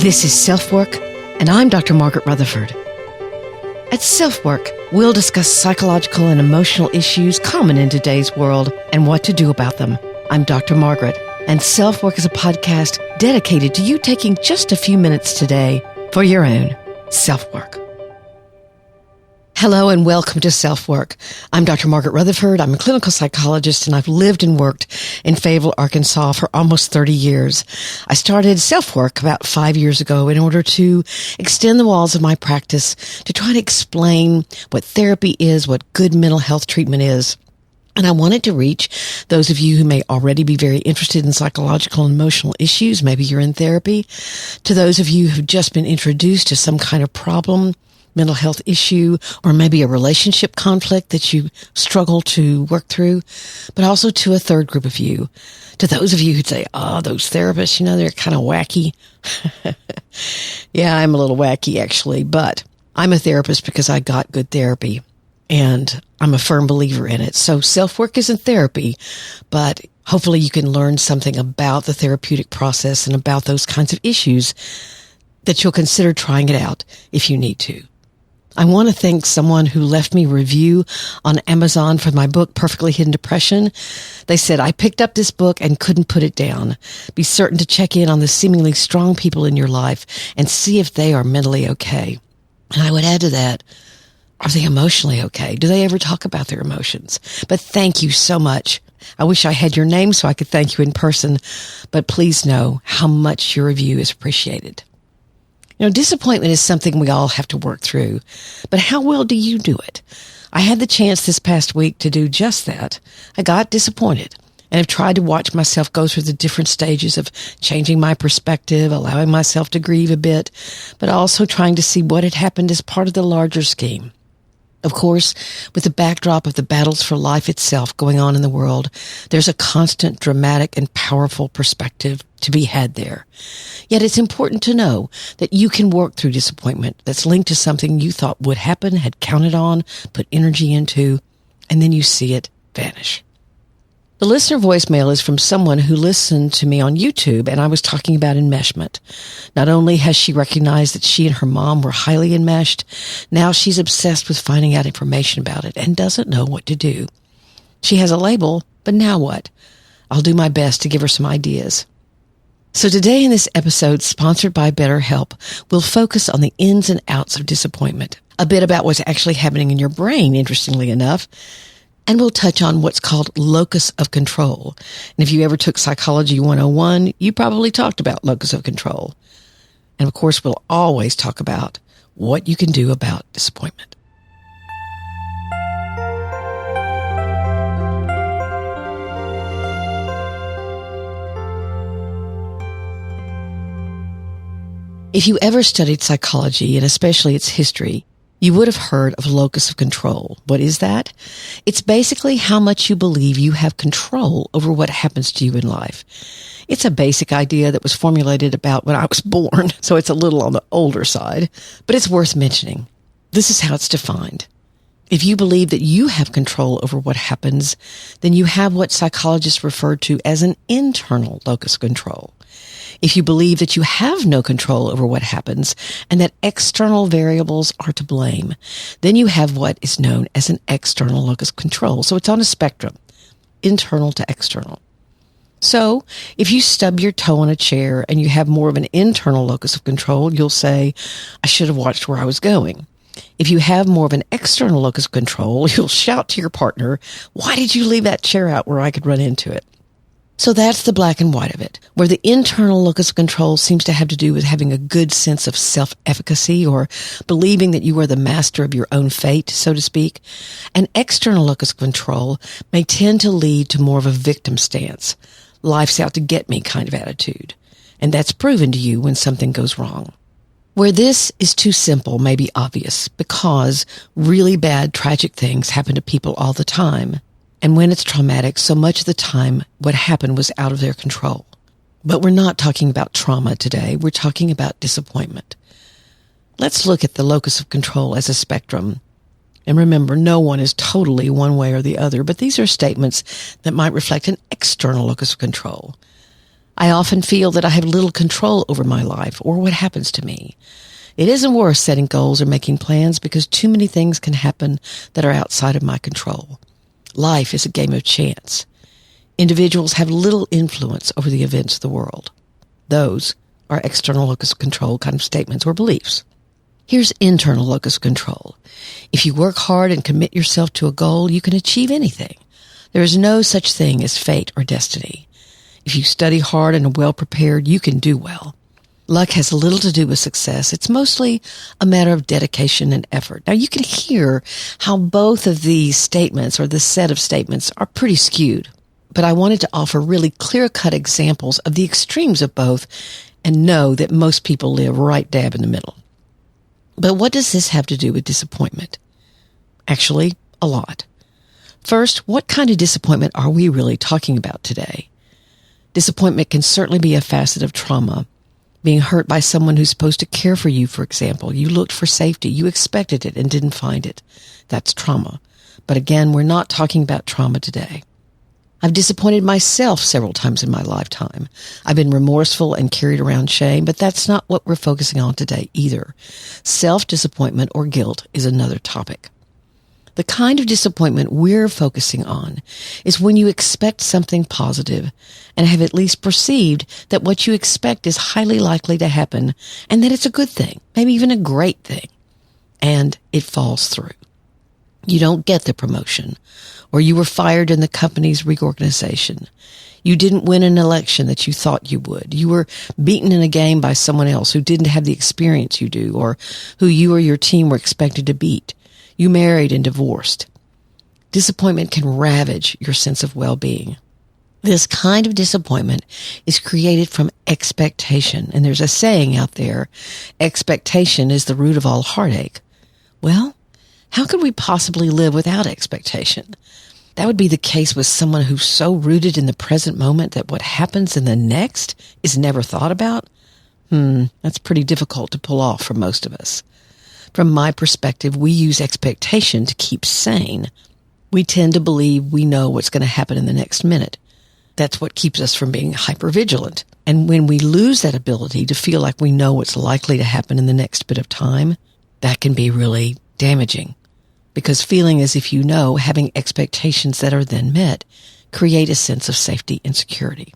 This is SelfWork, and I'm Dr. Margaret Rutherford. At SelfWork, we'll discuss psychological and emotional issues common in today's world and what to do about them. I'm Dr. Margaret, and SelfWork is a podcast dedicated to you taking just a few minutes today for your own self-work. Hello and welcome to SelfWork. I'm Dr. Margaret Rutherford. I'm a clinical psychologist and I've lived and worked in Fayetteville, Arkansas for almost 30 years. I started SelfWork about 5 years ago in order to extend the walls of my practice to try to explain what therapy is, what good mental health treatment is. And I wanted to reach those of you who may already be very interested in psychological and emotional issues. Maybe you're in therapy. To those of you who've just been introduced to some kind of problem, mental health issue, or maybe a relationship conflict that you struggle to work through, but also to a third group of you. To those of you who'd say, those therapists, they're kind of wacky. Yeah, I'm a little wacky actually, but I'm a therapist because I got good therapy and I'm a firm believer in it. So self-work isn't therapy, but hopefully you can learn something about the therapeutic process and about those kinds of issues that you'll consider trying it out if you need to. I want to thank someone who left me a review on Amazon for my book, Perfectly Hidden Depression. They said, I picked up this book and couldn't put it down. Be certain to check in on the seemingly strong people in your life and see if they are mentally okay. And I would add to that, are they emotionally okay? Do they ever talk about their emotions? But thank you so much. I wish I had your name so I could thank you in person, but please know how much your review is appreciated. Disappointment is something we all have to work through, but how well do you do it? I had the chance this past week to do just that. I got disappointed and have tried to watch myself go through the different stages of changing my perspective, allowing myself to grieve a bit, but also trying to see what had happened as part of the larger scheme. Of course, with the backdrop of the battles for life itself going on in the world, there's a constant, dramatic, and powerful perspective to be had there. Yet it's important to know that you can work through disappointment that's linked to something you thought would happen, had counted on, put energy into, and then you see it vanish. The listener voicemail is from someone who listened to me on YouTube, and I was talking about enmeshment. Not only has she recognized that she and her mom were highly enmeshed, now she's obsessed with finding out information about it and doesn't know what to do. She has a label, but now what? I'll do my best to give her some ideas. So today in this episode, sponsored by BetterHelp, we'll focus on the ins and outs of disappointment, a bit about what's actually happening in your brain, interestingly enough, and we'll touch on what's called locus of control. And if you ever took Psychology 101, you probably talked about locus of control. And of course, we'll always talk about what you can do about disappointment. If you ever studied psychology, and especially its history, you would have heard of locus of control. What is that? It's basically how much you believe you have control over what happens to you in life. It's a basic idea that was formulated about when I was born, so it's a little on the older side, but it's worth mentioning. This is how it's defined. If you believe that you have control over what happens, then you have what psychologists refer to as an internal locus of control. If you believe that you have no control over what happens and that external variables are to blame, then you have what is known as an external locus of control. So it's on a spectrum, internal to external. So if you stub your toe on a chair and you have more of an internal locus of control, you'll say, I should have watched where I was going. If you have more of an external locus of control, you'll shout to your partner, why did you leave that chair out where I could run into it? So that's the black and white of it, where the internal locus of control seems to have to do with having a good sense of self-efficacy or believing that you are the master of your own fate, so to speak. An external locus of control may tend to lead to more of a victim stance, life's out to get me kind of attitude. And that's proven to you when something goes wrong. Where this is too simple may be obvious because really bad, tragic things happen to people all the time. And when it's traumatic, so much of the time, what happened was out of their control. But we're not talking about trauma today. We're talking about disappointment. Let's look at the locus of control as a spectrum. And remember, no one is totally one way or the other, but these are statements that might reflect an external locus of control. I often feel that I have little control over my life or what happens to me. It isn't worth setting goals or making plans because too many things can happen that are outside of my control. Life is a game of chance. Individuals have little influence over the events of the world. Those are external locus of control kind of statements or beliefs. Here's internal locus of control. If you work hard and commit yourself to a goal, you can achieve anything. There is no such thing as fate or destiny. If you study hard and are well prepared, you can do well. Luck has little to do with success. It's mostly a matter of dedication and effort. Now, you can hear how both of these statements or this set of statements are pretty skewed, but I wanted to offer really clear-cut examples of the extremes of both and know that most people live right dab in the middle. But what does this have to do with disappointment? Actually, a lot. First, what kind of disappointment are we really talking about today? Disappointment can certainly be a facet of trauma. Being hurt by someone who's supposed to care for you, for example. You looked for safety. You expected it and didn't find it. That's trauma. But again, we're not talking about trauma today. I've disappointed myself several times in my lifetime. I've been remorseful and carried around shame, but that's not what we're focusing on today either. Self-disappointment or guilt is another topic. The kind of disappointment we're focusing on is when you expect something positive and have at least perceived that what you expect is highly likely to happen and that it's a good thing, maybe even a great thing, and it falls through. You don't get the promotion, or you were fired in the company's reorganization. You didn't win an election that you thought you would. You were beaten in a game by someone else who didn't have the experience you do, or who you or your team were expected to beat. You married and divorced. Disappointment can ravage your sense of well-being. This kind of disappointment is created from expectation. And there's a saying out there, expectation is the root of all heartache. Well, how could we possibly live without expectation? That would be the case with someone who's so rooted in the present moment that what happens in the next is never thought about. That's pretty difficult to pull off for most of us. From my perspective, we use expectation to keep sane. We tend to believe we know what's going to happen in the next minute. That's what keeps us from being hypervigilant. And when we lose that ability to feel like we know what's likely to happen in the next bit of time, that can be really damaging. Because feeling as if you know, having expectations that are then met, create a sense of safety and security.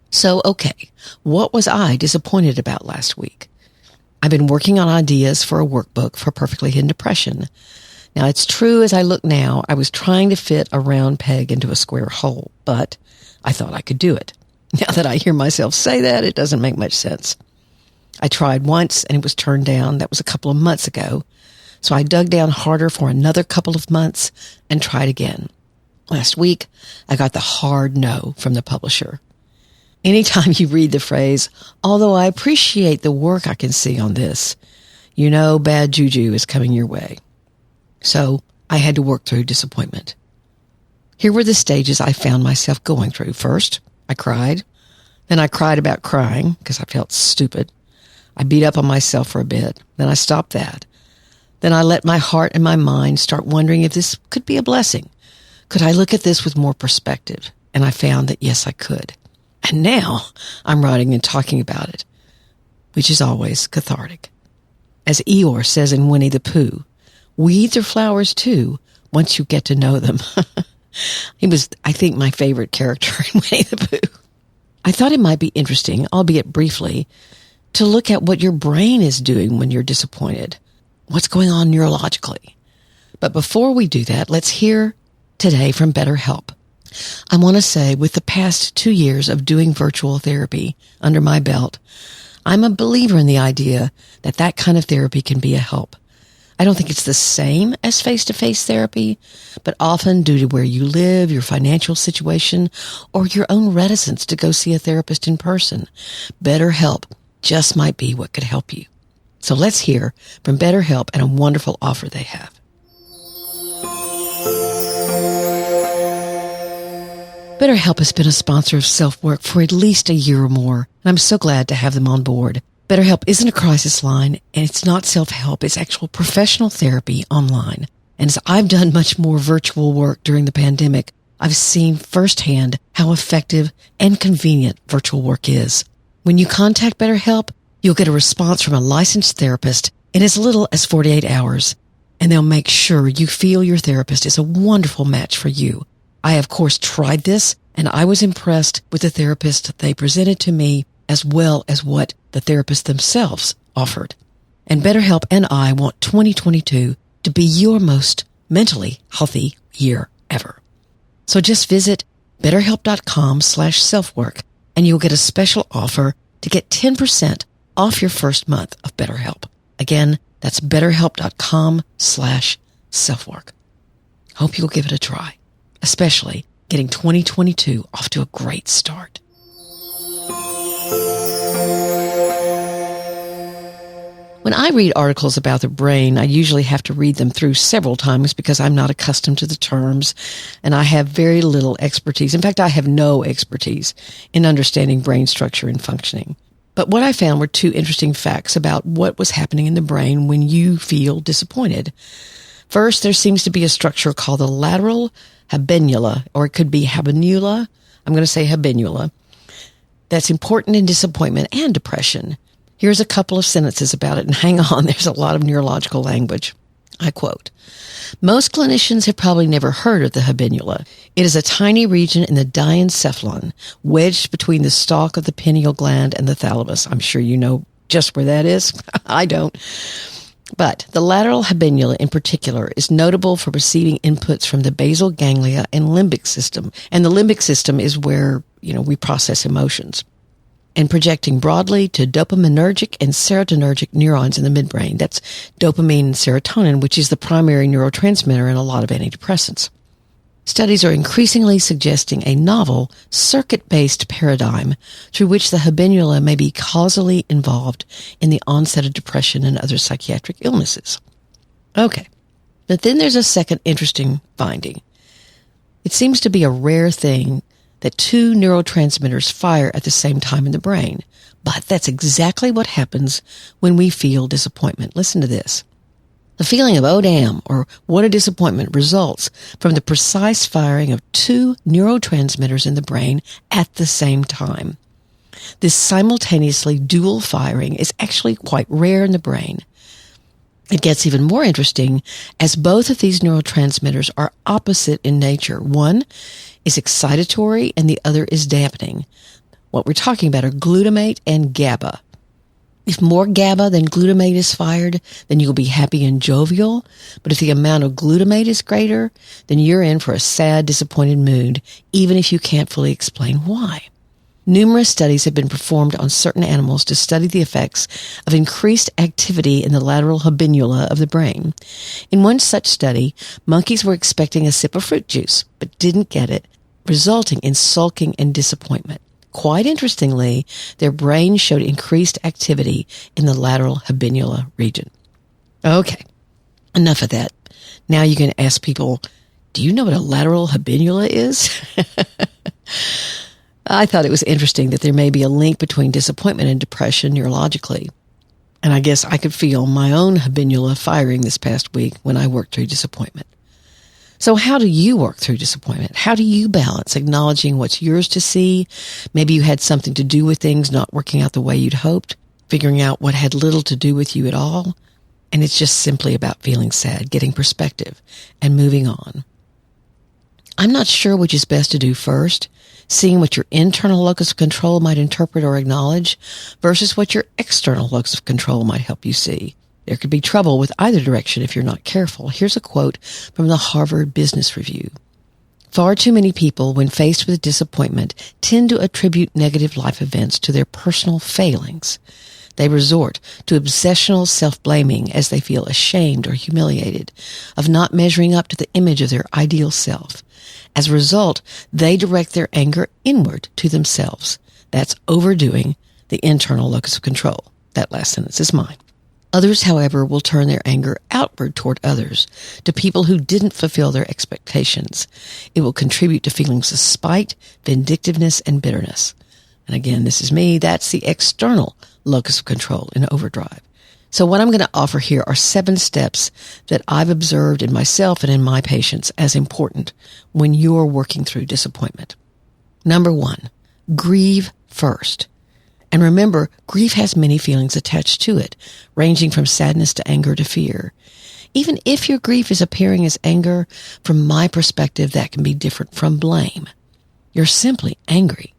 So, okay, what was I disappointed about last week? I've been working on ideas for a workbook for perfectly hidden depression. Now, it's true as I look now, I was trying to fit a round peg into a square hole, but I thought I could do it. Now that I hear myself say that, it doesn't make much sense. I tried once and it was turned down. That was a couple of months ago. So I dug down harder for another couple of months and tried again. Last week, I got the hard no from the publisher. Anytime you read the phrase, although I appreciate the work I can see on this, you know bad juju is coming your way. So I had to work through disappointment. Here were the stages I found myself going through. First, I cried. Then I cried about crying because I felt stupid. I beat up on myself for a bit. Then I stopped that. Then I let my heart and my mind start wondering if this could be a blessing. Could I look at this with more perspective? And I found that yes, I could. And now I'm writing and talking about it, which is always cathartic. As Eeyore says in Winnie the Pooh, weeds are flowers too, once you get to know them. He was, I think, my favorite character in Winnie the Pooh. I thought it might be interesting, albeit briefly, to look at what your brain is doing when you're disappointed. What's going on neurologically? But before we do that, let's hear today from BetterHelp. I want to say with the past 2 years of doing virtual therapy under my belt, I'm a believer in the idea that that kind of therapy can be a help. I don't think it's the same as face-to-face therapy, but often due to where you live, your financial situation, or your own reticence to go see a therapist in person, BetterHelp just might be what could help you. So let's hear from BetterHelp and a wonderful offer they have. BetterHelp has been a sponsor of SelfWork for at least a year or more, and I'm so glad to have them on board. BetterHelp isn't a crisis line, and it's not self-help. It's actual professional therapy online. And as I've done much more virtual work during the pandemic, I've seen firsthand how effective and convenient virtual work is. When you contact BetterHelp, you'll get a response from a licensed therapist in as little as 48 hours, and they'll make sure you feel your therapist is a wonderful match for you. I, of course, tried this, and I was impressed with the therapist they presented to me as well as what the therapists themselves offered. And BetterHelp and I want 2022 to be your most mentally healthy year ever. So just visit BetterHelp.com/selfwork and you'll get a special offer to get 10% off your first month of BetterHelp. Again, that's BetterHelp.com/selfwork. Hope you'll give it a try, especially getting 2022 off to a great start. When I read articles about the brain, I usually have to read them through several times because I'm not accustomed to the terms and I have very little expertise. In fact, I have no expertise in understanding brain structure and functioning. But what I found were two interesting facts about what was happening in the brain when you feel disappointed. First, there seems to be a structure called the lateral habenula, or it could be habenula. I'm going to say habenula. That's important in disappointment and depression. Here's a couple of sentences about it, and hang on, there's a lot of neurological language. I quote, "Most clinicians have probably never heard of the habenula. It is a tiny region in the diencephalon, wedged between the stalk of the pineal gland and the thalamus." I'm sure you know just where that is. I don't. But the lateral habenula in particular is notable for receiving inputs from the basal ganglia and limbic system. And the limbic system is where, we process emotions. And projecting broadly to dopaminergic and serotonergic neurons in the midbrain. That's dopamine and serotonin, which is the primary neurotransmitter in a lot of antidepressants. Studies are increasingly suggesting a novel, circuit-based paradigm through which the habenula may be causally involved in the onset of depression and other psychiatric illnesses. Okay, but then there's a second interesting finding. It seems to be a rare thing that two neurotransmitters fire at the same time in the brain. But that's exactly what happens when we feel disappointment. Listen to this. The feeling of, oh damn, or what a disappointment results from the precise firing of two neurotransmitters in the brain at the same time. This simultaneously dual firing is actually quite rare in the brain. It gets even more interesting as both of these neurotransmitters are opposite in nature. One is excitatory and the other is dampening. What we're talking about are glutamate and GABA. If more GABA than glutamate is fired, then you'll be happy and jovial. But if the amount of glutamate is greater, then you're in for a sad, disappointed mood, even if you can't fully explain why. Numerous studies have been performed on certain animals to study the effects of increased activity in the lateral habenula of the brain. In one such study, monkeys were expecting a sip of fruit juice, but didn't get it, resulting in sulking and disappointment. Quite interestingly, their brain showed increased activity in the lateral habenula region. Okay, enough of that. Now you can ask people, do you know what a lateral habenula is? I thought it was interesting that there may be a link between disappointment and depression neurologically. And I guess I could feel my own habenula firing this past week when I worked through disappointment. So how do you work through disappointment? How do you balance acknowledging what's yours to see? Maybe you had something to do with things not working out the way you'd hoped, figuring out what had little to do with you at all. And it's just simply about feeling sad, getting perspective, and moving on. I'm not sure which is best to do first, seeing what your internal locus of control might interpret or acknowledge versus what your external locus of control might help you see. There could be trouble with either direction if you're not careful. Here's a quote from the Harvard Business Review. Far too many people, when faced with disappointment, tend to attribute negative life events to their personal failings. They resort to obsessional self-blaming as they feel ashamed or humiliated of not measuring up to the image of their ideal self. As a result, they direct their anger inward to themselves. That's overdoing the internal locus of control. That last sentence is mine. Others, however, will turn their anger outward toward others, to people who didn't fulfill their expectations. It will contribute to feelings of spite, vindictiveness, and bitterness. And again, this is me. That's the external locus of control in overdrive. So what I'm going to offer here are 7 steps that I've observed in myself and in my patients as important when you're working through disappointment. Number 1, grieve first. And remember, grief has many feelings attached to it, ranging from sadness to anger to fear. Even if your grief is appearing as anger, from my perspective, that can be different from blame. You're simply angry.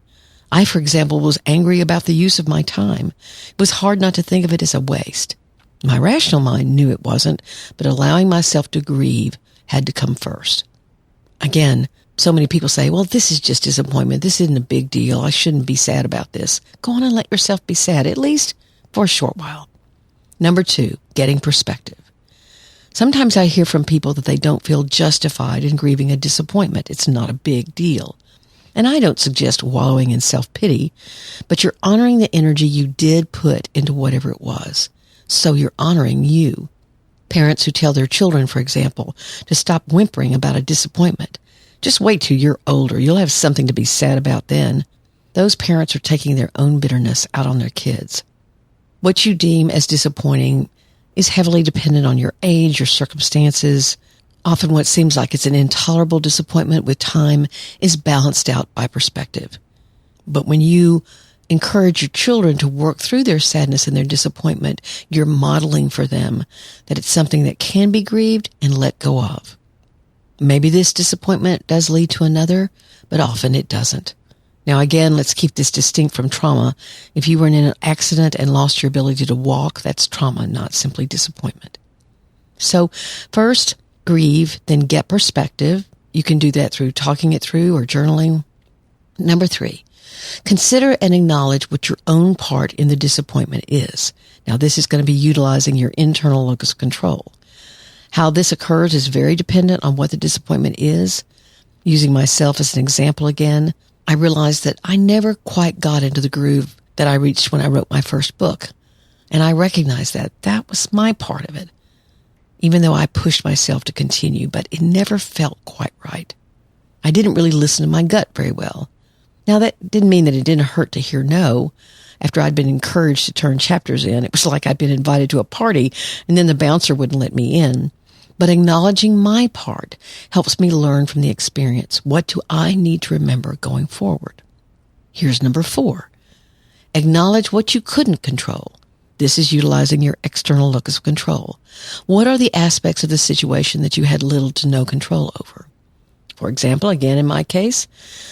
I, for example, was angry about the use of my time. It was hard not to think of it as a waste. My rational mind knew it wasn't, but allowing myself to grieve had to come first. Again, so many people say, well, this is just disappointment. This isn't a big deal. I shouldn't be sad about this. Go on and let yourself be sad, at least for a short while. Number 2, getting perspective. Sometimes I hear from people that they don't feel justified in grieving a disappointment. It's not a big deal. And I don't suggest wallowing in self-pity, but you're honoring the energy you did put into whatever it was. So you're honoring you. Parents who tell their children, for example, to stop whimpering about a disappointment. Just wait till you're older. You'll have something to be sad about then. Those parents are taking their own bitterness out on their kids. What you deem as disappointing is heavily dependent on your age, your circumstances. Often what seems like it's an intolerable disappointment with time is balanced out by perspective. But when you encourage your children to work through their sadness and their disappointment, you're modeling for them that it's something that can be grieved and let go of. Maybe this disappointment does lead to another, but often it doesn't. Now again, let's keep this distinct from trauma. If you were in an accident and lost your ability to walk, that's trauma, not simply disappointment. So first, grieve, then get perspective. You can do that through talking it through or journaling. Number 3, consider and acknowledge what your own part in the disappointment is. Now this is going to be utilizing your internal locus of control. How this occurs is very dependent on what the disappointment is. Using myself as an example again, I realized that I never quite got into the groove that I reached when I wrote my first book. And I recognized that that was my part of it. Even though I pushed myself to continue, but it never felt quite right. I didn't really listen to my gut very well. Now that didn't mean that it didn't hurt to hear no. After I'd been encouraged to turn chapters in, it was like I'd been invited to a party and then the bouncer wouldn't let me in. But acknowledging my part helps me learn from the experience. What do I need to remember going forward? Here's number 4. Acknowledge what you couldn't control. This is utilizing your external locus of control. What are the aspects of the situation that you had little to no control over? For example, again, in my case,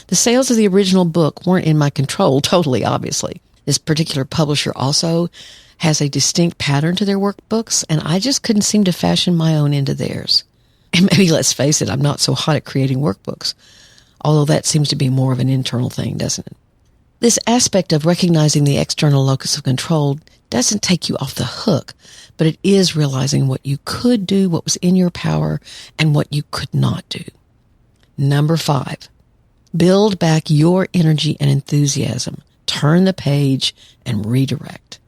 the sales of the original book weren't in my control totally, obviously. This particular publisher also has a distinct pattern to their workbooks, and I just couldn't seem to fashion my own into theirs. And maybe, let's face it, I'm not so hot at creating workbooks, although that seems to be more of an internal thing, doesn't it? This aspect of recognizing the external locus of control doesn't take you off the hook, but it is realizing what you could do, what was in your power, and what you could not do. Number 5, build back your energy and enthusiasm. Turn the page and redirect.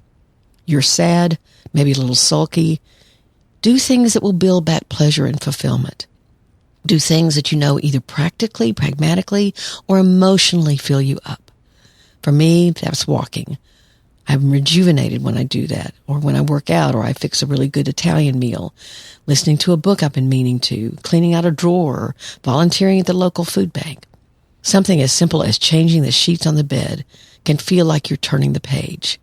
You're sad, maybe a little sulky. Do things that will build back pleasure and fulfillment. Do things that you know either practically, pragmatically, or emotionally fill you up. For me, that's walking. I'm rejuvenated when I do that, or when I work out, or I fix a really good Italian meal, listening to a book I've been meaning to, cleaning out a drawer, or volunteering at the local food bank. Something as simple as changing the sheets on the bed can feel like you're turning the page.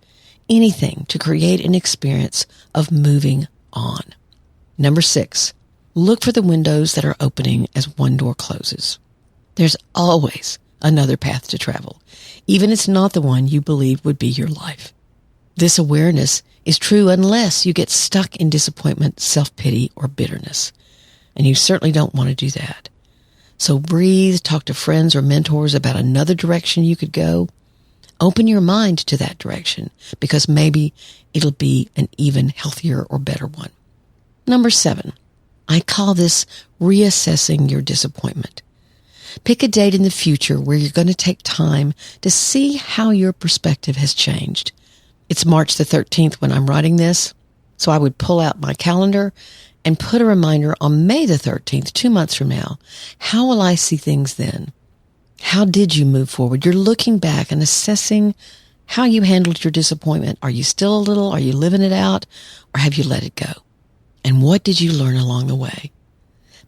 Anything to create an experience of moving on. Number 6, look for the windows that are opening as one door closes. There's always another path to travel, even if it's not the one you believe would be your life. This awareness is true unless you get stuck in disappointment, self-pity, or bitterness. And you certainly don't want to do that. So breathe, talk to friends or mentors about another direction you could go. Open your mind to that direction, because maybe it'll be an even healthier or better one. Number 7, I call this reassessing your disappointment. Pick a date in the future where you're going to take time to see how your perspective has changed. It's March the 13th when I'm writing this, so I would pull out my calendar and put a reminder on May the 13th, 2 months from now. How will I see things then? How did you move forward? You're looking back and assessing how you handled your disappointment. Are you still a little? Are you living it out? Or have you let it go? And what did you learn along the way?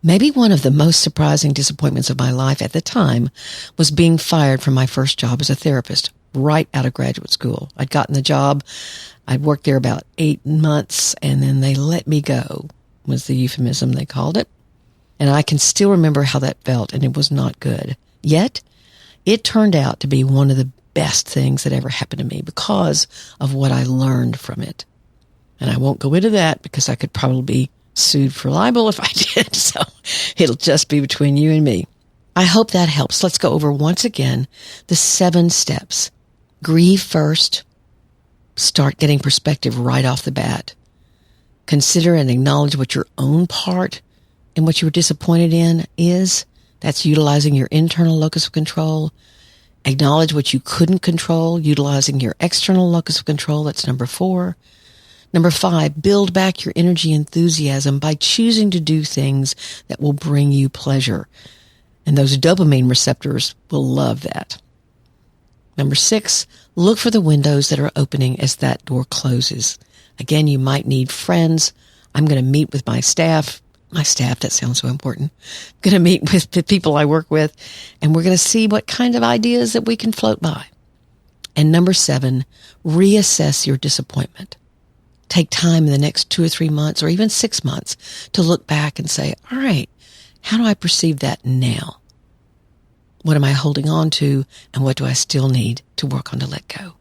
Maybe one of the most surprising disappointments of my life at the time was being fired from my first job as a therapist right out of graduate school. I'd gotten the job. I'd worked there about 8 months, and then they let me go, was the euphemism they called it. And I can still remember how that felt, and it was not good. Yet, it turned out to be one of the best things that ever happened to me because of what I learned from it. And I won't go into that because I could probably be sued for libel if I did, so it'll just be between you and me. I hope that helps. Let's go over once again the 7 steps. Grieve first. Start getting perspective right off the bat. Consider and acknowledge what your own part in what you were disappointed in is. That's utilizing your internal locus of control. Acknowledge what you couldn't control, utilizing your external locus of control. That's number 4. Number 5, build back your energy and enthusiasm by choosing to do things that will bring you pleasure. And those dopamine receptors will love that. Number 6, look for the windows that are opening as that door closes. Again, you might need friends. I'm going to meet with my staff. My staff, that sounds so important. I'm going to meet with the people I work with, and we're going to see what kind of ideas that we can float by. And number 7, reassess your disappointment. Take time in the next 2 or 3 months or even 6 months to look back and say, all right, how do I perceive that now? What am I holding on to, and what do I still need to work on to let go?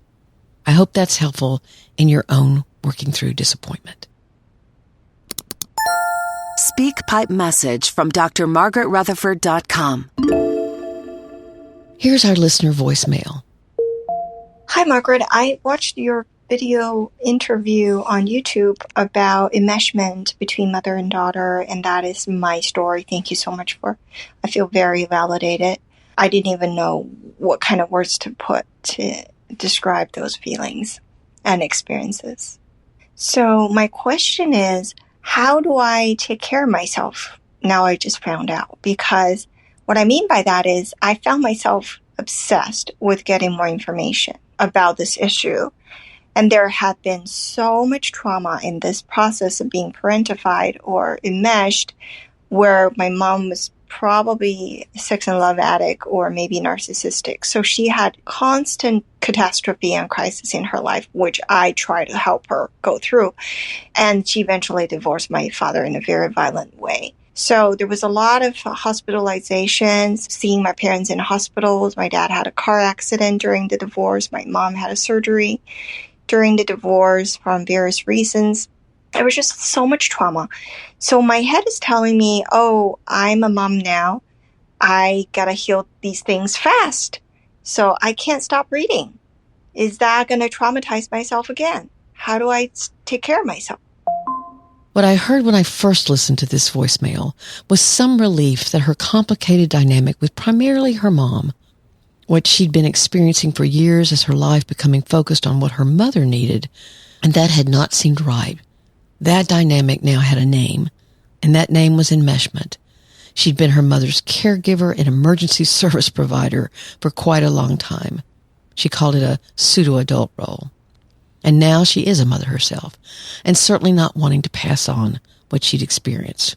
I hope that's helpful in your own working through disappointment. Speak Pipe message from drmargaretrutherford.com. Here's our listener voicemail. Hi, Margaret. I watched your video interview on YouTube about enmeshment between mother and daughter, and that is my story. Thank you so much I feel very validated. I didn't even know what kind of words to put to describe those feelings and experiences. So my question is, how do I take care of myself? Now I just found out, because what I mean by that is I found myself obsessed with getting more information about this issue. And there had been so much trauma in this process of being parentified or enmeshed, where my mom was probably a sex and love addict or maybe narcissistic. So she had constant catastrophe and crisis in her life, which I try to help her go through. And she eventually divorced my father in a very violent way. So there was a lot of hospitalizations, seeing my parents in hospitals. My dad had a car accident during the divorce. My mom had a surgery during the divorce from various reasons. There was just so much trauma. So my head is telling me, oh, I'm a mom now. I gotta heal these things fast. So I can't stop reading. Is that gonna traumatize myself again? How do I take care of myself? What I heard when I first listened to this voicemail was some relief that her complicated dynamic with primarily her mom, what she'd been experiencing for years as her life becoming focused on what her mother needed, and that had not seemed right. That dynamic now had a name, and that name was enmeshment. She'd been her mother's caregiver and emergency service provider for quite a long time. She called it a pseudo-adult role. And now she is a mother herself, and certainly not wanting to pass on what she'd experienced.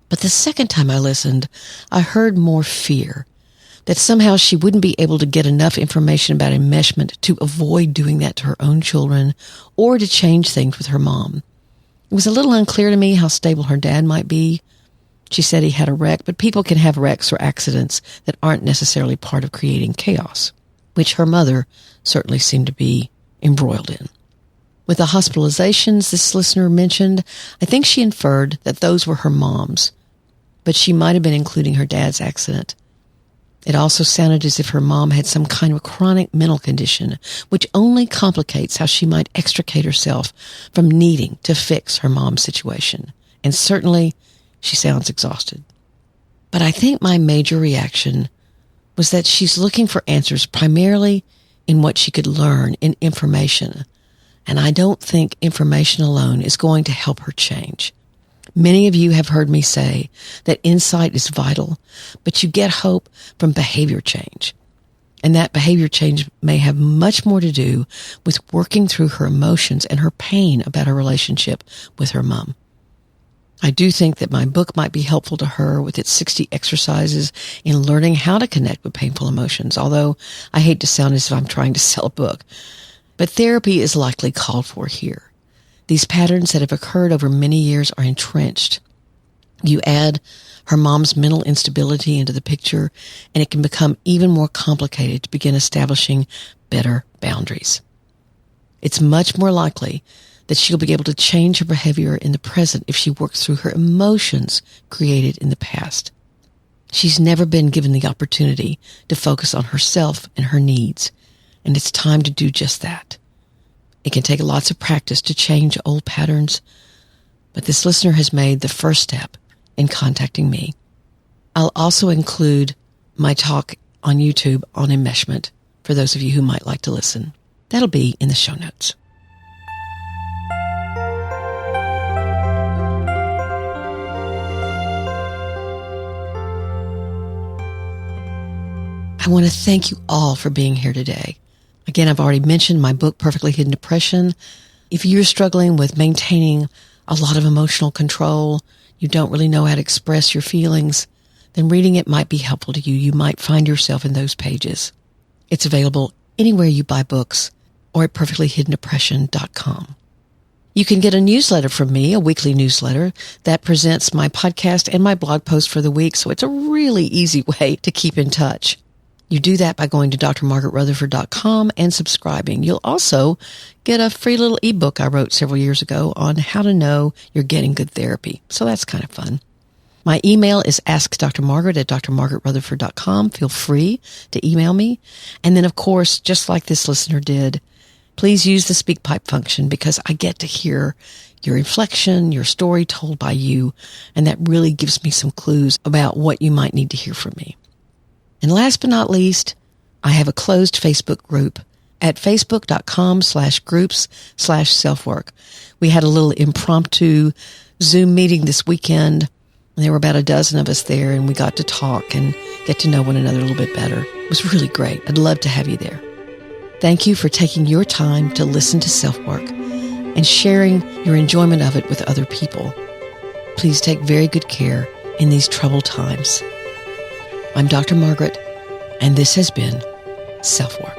But the second time I listened, I heard more fear, that somehow she wouldn't be able to get enough information about enmeshment to avoid doing that to her own children or to change things with her mom. It was a little unclear to me how stable her dad might be. She said he had a wreck, but people can have wrecks or accidents that aren't necessarily part of creating chaos, which her mother certainly seemed to be embroiled in. With the hospitalizations this listener mentioned, I think she inferred that those were her mom's, but she might have been including her dad's accident. It also sounded as if her mom had some kind of chronic mental condition, which only complicates how she might extricate herself from needing to fix her mom's situation. And certainly, she sounds exhausted. But I think my major reaction was that she's looking for answers primarily in what she could learn in information. And I don't think information alone is going to help her change. Many of you have heard me say that insight is vital, but you get hope from behavior change. And that behavior change may have much more to do with working through her emotions and her pain about her relationship with her mom. I do think that my book might be helpful to her with its 60 exercises in learning how to connect with painful emotions, although I hate to sound as if I'm trying to sell a book. But therapy is likely called for here. These patterns that have occurred over many years are entrenched. You add her mom's mental instability into the picture, and it can become even more complicated to begin establishing better boundaries. It's much more likely that she'll be able to change her behavior in the present if she works through her emotions created in the past. She's never been given the opportunity to focus on herself and her needs, and it's time to do just that. It can take lots of practice to change old patterns, but this listener has made the first step in contacting me. I'll also include my talk on YouTube on enmeshment for those of you who might like to listen. That'll be in the show notes. I want to thank you all for being here today. Again, I've already mentioned my book, Perfectly Hidden Depression. If you're struggling with maintaining a lot of emotional control, you don't really know how to express your feelings, then reading it might be helpful to you. You might find yourself in those pages. It's available anywhere you buy books or at perfectlyhiddendepression.com. You can get a newsletter from me, a weekly newsletter that presents my podcast and my blog post for the week, so it's a really easy way to keep in touch. You do that by going to drmargaretrutherford.com and subscribing. You'll also get a free little ebook I wrote several years ago on how to know you're getting good therapy. So that's kind of fun. My email is askdrmargaret at drmargaretrutherford.com. Feel free to email me. And then, of course, just like this listener did, please use the SpeakPipe function because I get to hear your inflection, your story told by you, and that really gives me some clues about what you might need to hear from me. And last but not least, I have a closed Facebook group at facebook.com/groups/selfwork. We had a little impromptu Zoom meeting this weekend, and there were about a dozen of us there, and we got to talk and get to know one another a little bit better. It was really great. I'd love to have you there. Thank you for taking your time to listen to SelfWork and sharing your enjoyment of it with other people. Please take very good care in these troubled times. I'm Dr. Margaret, and this has been SelfWork.